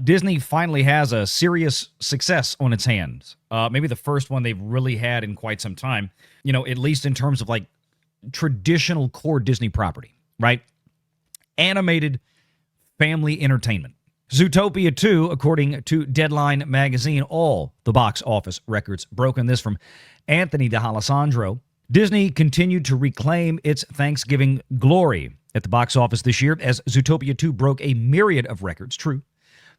Disney finally has a serious success on its hands. Maybe the first one they've really had in quite some time, at least in terms of like traditional core Disney property, right? Animated family entertainment. Zootopia 2, according to Deadline magazine, all the box office records broken. This from Anthony D'Alessandro. Disney continued to reclaim its Thanksgiving glory at the box office this year as Zootopia 2 broke a myriad of records. True.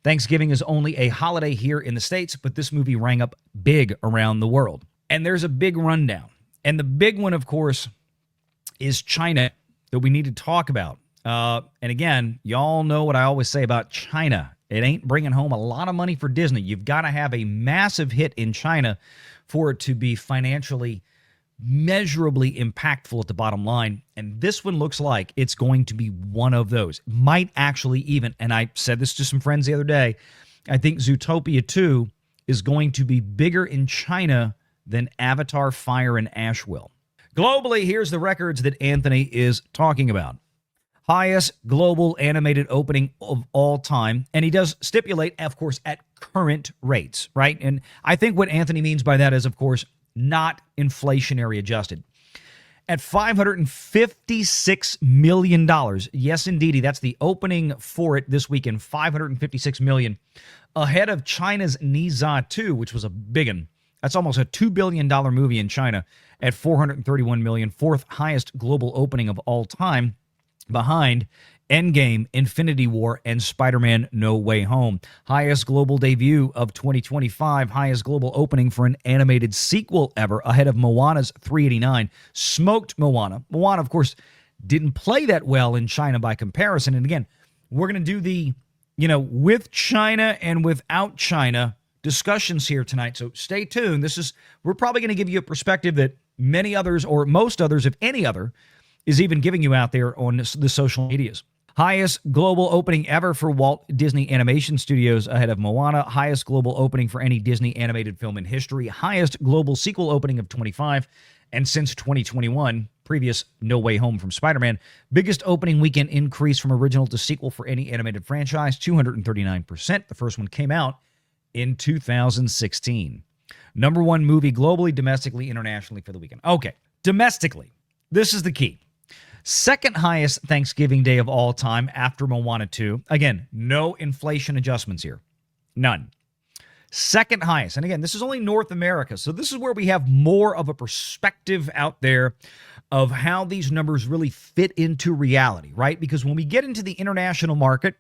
Thanksgiving is only a holiday here in the States, but this movie rang up big around the world. And there's a big rundown. And the big one, of course, is China that we need to talk about. And again, y'all know what I always say about China. It ain't bringing home a lot of money for Disney. You've got to have a massive hit in China for it to be financially measurably impactful at the bottom line. And this one looks like it's going to be one of those. Might actually even, and I said this to some friends the other day, I think Zootopia 2 is going to be bigger in China than Avatar Fire and Ash will. Globally, here's the records that Anthony is talking about. Highest global animated opening of all time. And he does stipulate, of course, at current rates, right? And I think what Anthony means by that is, of course, not inflationary adjusted. At $556 million. Yes, indeedy. That's the opening for it this weekend, $556 million. Ahead of China's Ni 2, which was a big one. That's almost a $2 billion movie in China at $431 million. Fourth highest global opening of all time, behind Endgame, Infinity War, and Spider-Man No Way Home. Highest global debut of 2025. Highest global opening for an animated sequel ever, ahead of Moana's $389. Smoked Moana. Moana, of course, didn't play that well in China by comparison. And again, we're going to do the, with China and without China discussions here tonight. So stay tuned. We're probably going to give you a perspective that many others, or most others, if any other, is even giving you out there on the social medias. Highest global opening ever for Walt Disney Animation Studios, ahead of Moana. Highest global opening for any Disney animated film in history. Highest global sequel opening of 25. And since 2021, previous No Way Home from Spider-Man. Biggest opening weekend increase from original to sequel for any animated franchise, 239%. The first one came out in 2016. Number one movie globally, domestically, internationally for the weekend. Okay, domestically, this is the key. Second highest Thanksgiving day of all time after Moana 2. Again, no inflation adjustments here. None. Second highest. And again, this is only North America. So this is where we have more of a perspective out there of how these numbers really fit into reality, right? Because when we get into the international market,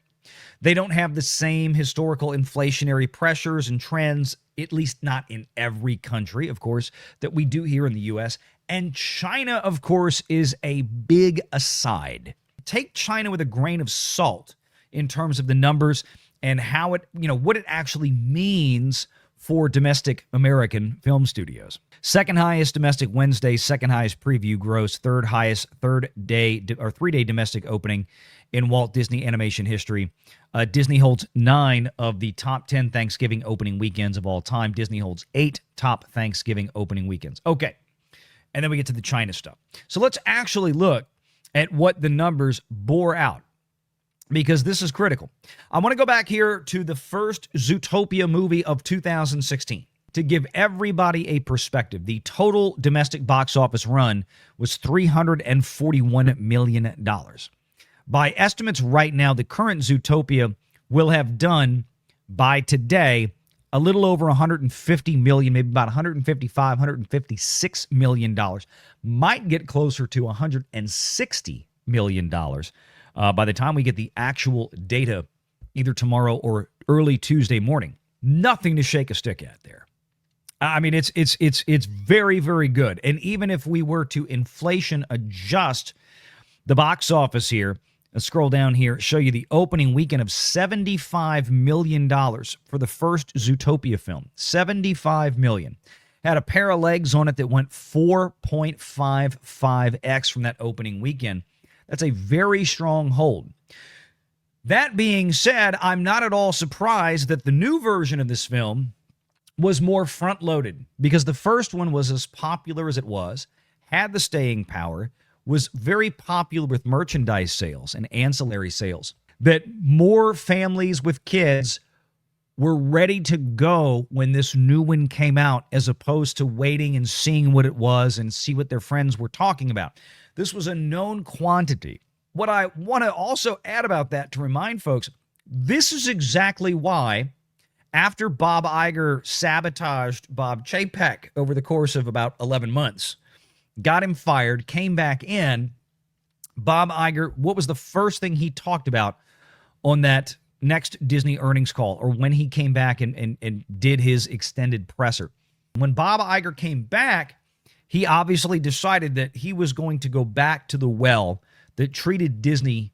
they don't have the same historical inflationary pressures and trends, at least not in every country, of course, that we do here in the U.S. And China, of course, is a big aside. Take China with a grain of salt in terms of the numbers and how it, what it actually means for domestic American film studios. Second highest domestic Wednesday, second highest preview gross, third highest three-day domestic opening in Walt Disney Animation history. Disney holds 9 of the top 10 Thanksgiving opening weekends of all time. Disney holds 8 top Thanksgiving opening weekends. Okay. And then we get to the China stuff. So let's actually look at what the numbers bore out, because this is critical. I want to go back here to the first Zootopia movie of 2016 to give everybody a perspective. The total domestic box office run was $341 million. By estimates right now, the current Zootopia will have done by today a little over $150 million, maybe about $155, $156 million. Might get closer to $160 million by the time we get the actual data either tomorrow or early Tuesday morning. Nothing to shake a stick at there. I mean, it's very, very good. And even if we were to inflation adjust the box office here, let's scroll down here, show you the opening weekend of $75 million for the first Zootopia film. $75 million. Had a pair of legs on it that went 4.55x from that opening weekend. That's a very strong hold. That being said, I'm not at all surprised that the new version of this film was more front-loaded, because the first one was as popular as it was, had the staying power, was very popular with merchandise sales and ancillary sales. that more families with kids were ready to go when this new one came out, as opposed to waiting and seeing what it was and see what their friends were talking about. This was a known quantity. What I want to also add about that to remind folks, this is exactly why, after Bob Iger sabotaged Bob Chapek over the course of about 11 months, got him fired, came back in, Bob Iger, what was the first thing he talked about on that next Disney earnings call, or when he came back and did his extended presser? When Bob Iger came back, he obviously decided that he was going to go back to the well that treated Disney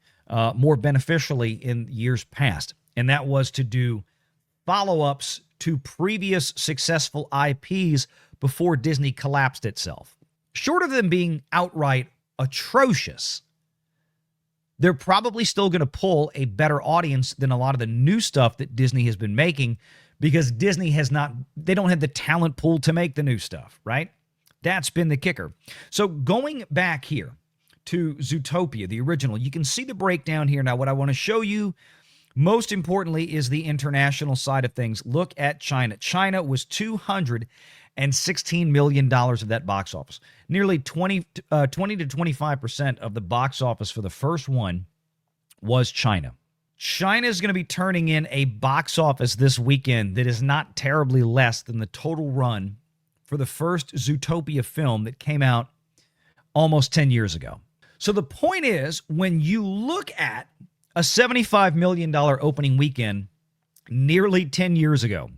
more beneficially in years past, and that was to do follow-ups to previous successful IPs before Disney collapsed itself. Short of them being outright atrocious, they're probably still going to pull a better audience than a lot of the new stuff that Disney has been making, because Disney they don't have the talent pool to make the new stuff, right? That's been the kicker. So going back here to Zootopia, the original, you can see the breakdown here. Now, what I want to show you most importantly is the international side of things. Look at China. China was $216 million of that box office. Nearly 20 to 25% of the box office for the first one was China. China is going to be turning in a box office this weekend that is not terribly less than the total run for the first Zootopia film that came out almost 10 years ago. So the point is, when you look at a $75 million opening weekend nearly 10 years ago,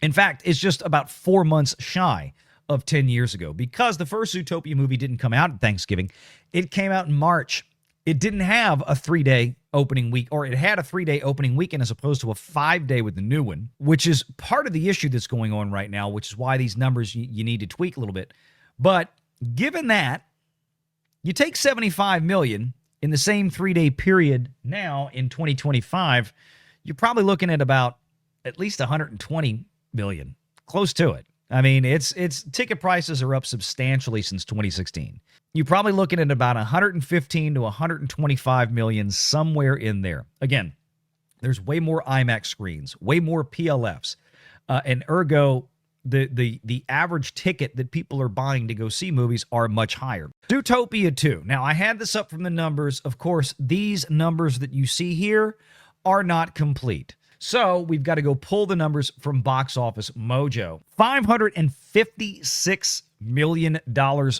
in fact, it's just about 4 months shy of 10 years ago, because the first Zootopia movie didn't come out at Thanksgiving. It came out in March. It didn't have a 3-day opening week, or it had a 3-day opening weekend as opposed to a 5-day with the new one, which is part of the issue that's going on right now, which is why these numbers you need to tweak a little bit. But given that, you take $75 million in the same 3-day period now in 2025, you're probably looking at about at least $120 million, close to it. I mean, it's ticket prices are up substantially since 2016. You're probably looking at about 115 to 125 million, somewhere in there. Again, there's way more IMAX screens, way more PLFs, and ergo, the average ticket that people are buying to go see movies are much higher. Zootopia 2. Now, I had this up from the numbers. Of course, these numbers that you see here are not complete. So we've got to go pull the numbers from Box Office Mojo. $556 million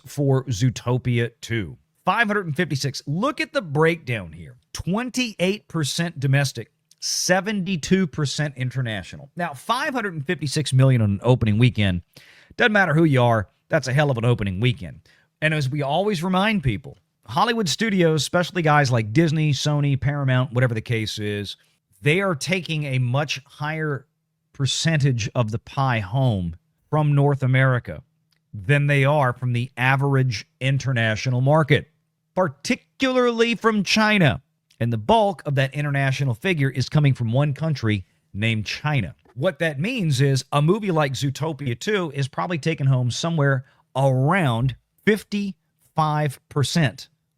for Zootopia 2. 556. Look at the breakdown here. 28% domestic, 72% international. Now, $556 million on an opening weekend. Doesn't matter who you are, that's a hell of an opening weekend. And as we always remind people, Hollywood studios, especially guys like Disney, Sony, Paramount, whatever the case is, they are taking a much higher percentage of the pie home from North America than they are from the average international market, particularly from China. And the bulk of that international figure is coming from one country named China. What that means is a movie like Zootopia 2 is probably taking home somewhere around 55%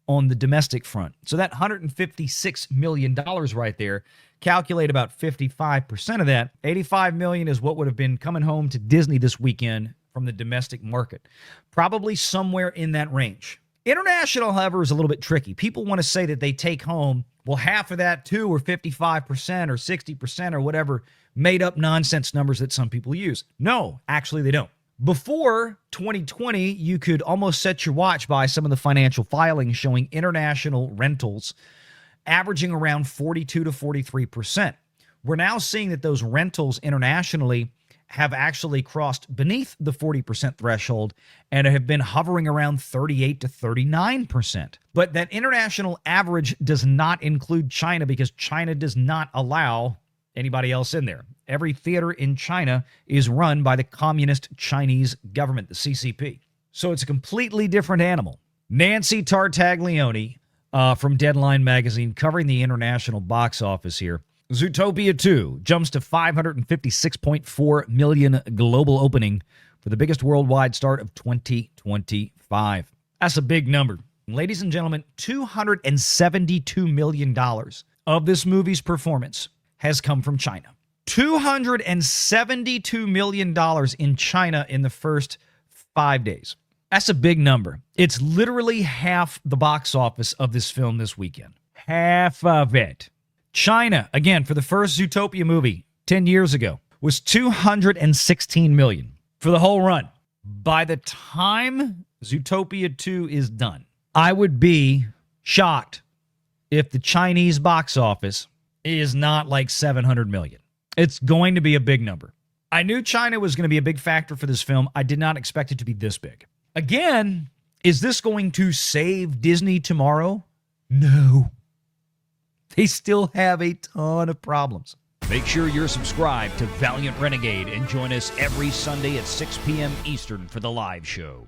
on the domestic front. So that $156 million right there, calculate about 55% of that. $85 million is what would have been coming home to Disney this weekend from the domestic market. Probably somewhere in that range. International, however, is a little bit tricky. People want to say that they take home, well, half of that too, or 55% or 60% or whatever made up nonsense numbers that some people use. No, actually they don't. Before 2020, you could almost set your watch by some of the financial filings showing international rentals averaging around 42 to 43%. We're now seeing that those rentals internationally have actually crossed beneath the 40% threshold and have been hovering around 38 to 39%. But that international average does not include China, because China does not allow anybody else in there. Every theater in China is run by the Communist Chinese government, the CCP. So it's a completely different animal. Nancy Tartaglione from Deadline magazine, covering the international box office here. Zootopia 2 jumps to $556.4 million global opening for the biggest worldwide start of 2025. That's a big number. Ladies and gentlemen, $272 million of this movie's performance has come from China. $272 million in China in the first 5 days. That's a big number. It's literally half the box office of this film this weekend. Half of it. China, again, for the first Zootopia movie 10 years ago, was $216 million for the whole run. By the time Zootopia 2 is done, I would be shocked if the Chinese box office is not like 700 million. It's going to be a big number. I knew China was going to be a big factor for this film. I did not expect it to be this big. Again, is this going to save Disney tomorrow? No. They still have a ton of problems. Make sure you're subscribed to Valiant Renegade and join us every Sunday at 6 p.m. Eastern for the live show.